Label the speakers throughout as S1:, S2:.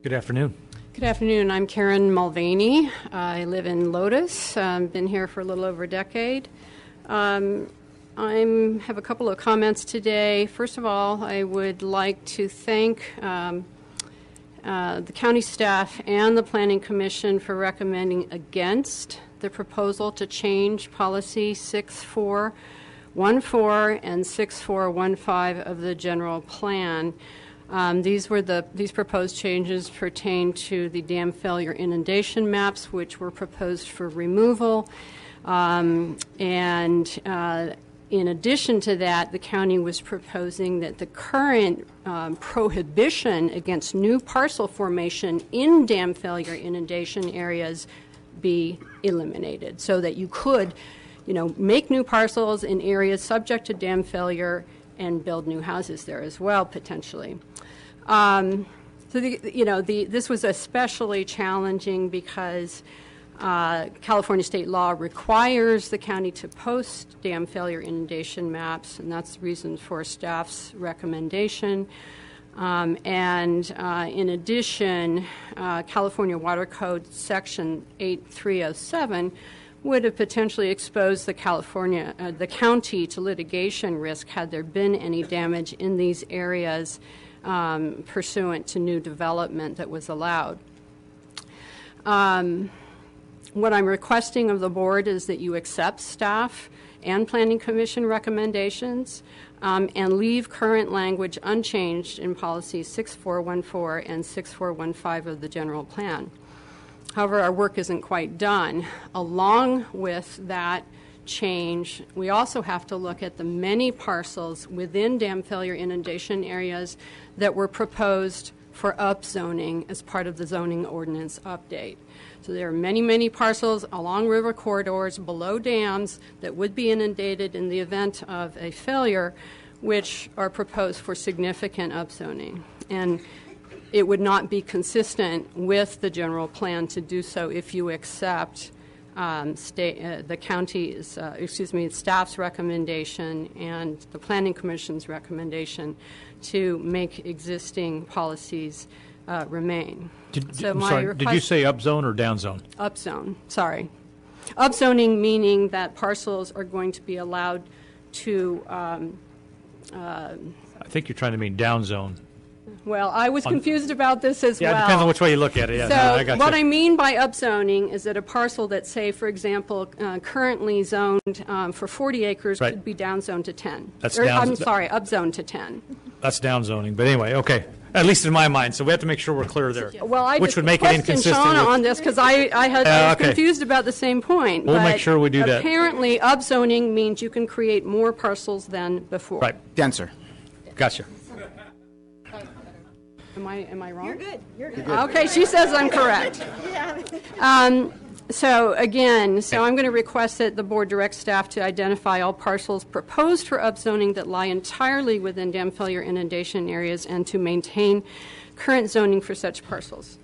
S1: Good afternoon.
S2: Good afternoon. I'm Karen Mulvaney. I live in Lotus. Been here for a little over a decade. I have a couple of comments today. First of all, I would like to thank the county staff and the Planning Commission for recommending against the proposal to change policy 6414 and 6415 of the general plan. These proposed changes pertain to the dam failure inundation maps, which were proposed for removal. In addition to that, the county was proposing that the current prohibition against new parcel formation in dam failure inundation areas be eliminated, so that you could, make new parcels in areas subject to dam failure and build new houses there as well, potentially. This was especially challenging because California state law requires the county to post dam failure inundation maps, and that's the reason for staff's recommendation. In addition, California Water Code Section 8307 would have potentially exposed the county to litigation risk had there been any damage in these areas pursuant to new development that was allowed. What I'm requesting of the board is that you accept staff and Planning Commission recommendations and leave current language unchanged in policies 6414 and 6415 of the general plan. However, our work isn't quite done. Along with that change, we also have to look at the many parcels within dam failure inundation areas that were proposed for upzoning as part of the zoning ordinance update. So there are many, many parcels along river corridors below dams that would be inundated in the event of a failure, which are proposed for significant upzoning. And it would not be consistent with the general plan to do so if you accept staff's recommendation and the Planning Commission's recommendation to make existing policies remain.
S1: Did you say upzone or downzone?
S2: Upzone, sorry. Upzoning meaning that parcels are going to be allowed to...
S1: I think you're trying to mean downzone.
S2: Well, I was confused about this as well.
S1: Yeah, it depends on which way you look at it. Yeah,
S2: so
S1: no, I got
S2: what
S1: you.
S2: I mean by upzoning is that a parcel that, say, for example, currently zoned for 40 acres
S1: right.
S2: could be downzoned to 10. Upzoned to 10.
S1: That's downzoning. But anyway, okay. At least in my mind. So we have to make sure we're clear there.
S2: Well, I
S1: which
S2: just
S1: would make it inconsistent
S2: Shauna
S1: with...
S2: on this because I was confused about the same point.
S1: We'll make sure we do that.
S2: Apparently, upzoning means you can create more parcels than before.
S1: Right.
S3: Denser.
S1: Gotcha.
S2: Am I wrong?
S4: You're good. You're good.
S2: Okay, she says I'm correct. So I'm going to request that the board direct staff to identify all parcels proposed for upzoning that lie entirely within dam failure inundation areas and to maintain current zoning for such parcels.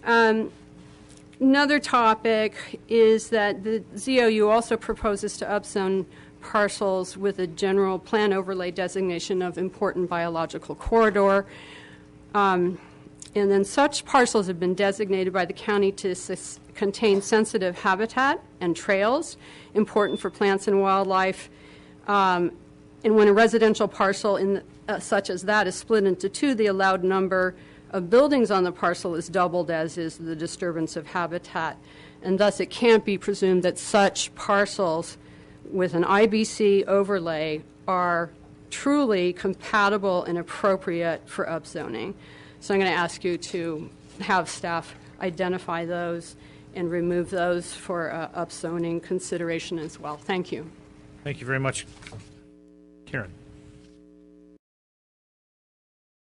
S2: Another topic is that the ZOU also proposes to upzone parcels with a general plan overlay designation of important biological corridor. And then such parcels have been designated by the county to contain sensitive habitat and trails important for plants and wildlife. And when a residential parcel such as that is split into two, the allowed number of buildings on the parcel is doubled, as is the disturbance of habitat. And thus it can't be presumed that such parcels with an IBC overlay are truly compatible and appropriate for upzoning. So I'm going to ask you to have staff identify those and remove those for upzoning consideration as well. Thank you.
S1: Thank you very much, Karen.